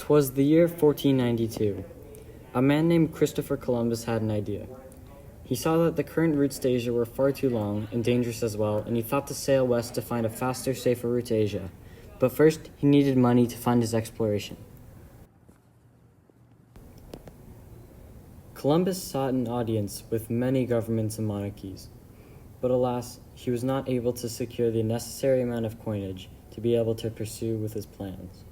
'Twas the year 1492. A man named Christopher Columbus had an idea. He saw that the current routes to Asia were far too long and dangerous as well, and he thought to sail west to find a faster, safer route to Asia. But first, he needed money to fund his exploration. Columbus sought an audience with many governments and monarchies, but alas, he was not able to secure the necessary amount of coinage to be able to pursue with his plans.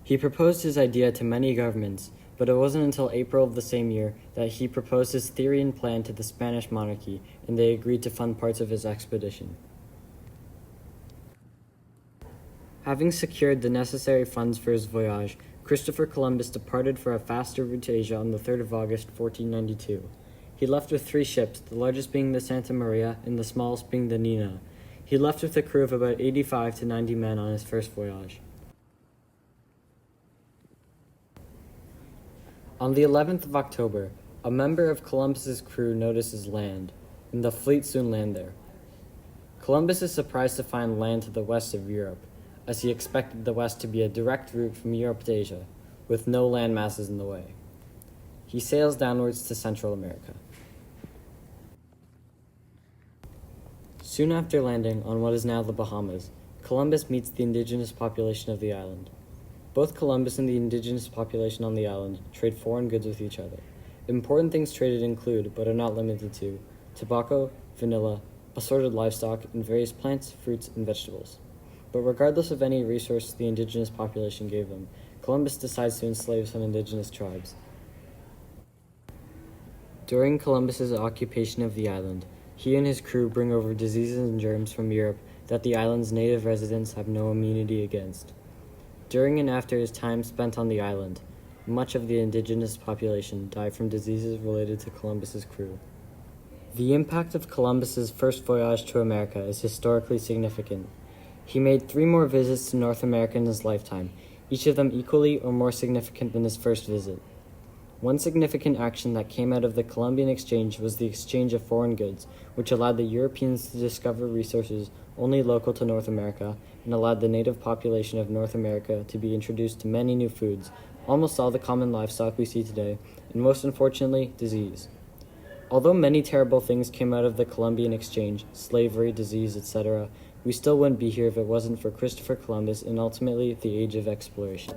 He proposed his idea to many governments, but it wasn't until April of the same year that he proposed his theory and plan to the Spanish monarchy, and they agreed to fund parts of his expedition. Having secured the necessary funds for his voyage, Christopher Columbus departed for a faster route to Asia on the 3rd of August, 1492. He left with 3 ships, the largest being the Santa Maria and the smallest being the Nina. He left with a crew of about 85 to 90 men on his first voyage. On the 11th of October, a member of Columbus's crew notices land, and the fleet soon land there. Columbus is surprised to find land to the west of Europe, as he expected the west to be a direct route from Europe to Asia, with no land masses in the way. He sails downwards to Central America. Soon after landing on what is now the Bahamas, Columbus meets the indigenous population of the island. Both Columbus and the indigenous population on the island trade foreign goods with each other. Important things traded include, but are not limited to, tobacco, vanilla, assorted livestock, and various plants, fruits, and vegetables. But regardless of any resource the indigenous population gave them, Columbus decides to enslave some indigenous tribes. During Columbus's occupation of the island, he and his crew bring over diseases and germs from Europe that the island's native residents have no immunity against. During and after his time spent on the island, much of the indigenous population died from diseases related to Columbus's crew. The impact of Columbus's first voyage to America is historically significant. He made 3 more visits to North America in his lifetime, each of them equally or more significant than his first visit. One significant action that came out of the Columbian Exchange was the exchange of foreign goods, which allowed the Europeans to discover resources only local to North America and allowed the native population of North America to be introduced to many new foods, almost all the common livestock we see today, and most unfortunately, disease. Although many terrible things came out of the Columbian Exchange, slavery, disease, etc., we still wouldn't be here if it wasn't for Christopher Columbus and ultimately the Age of Exploration.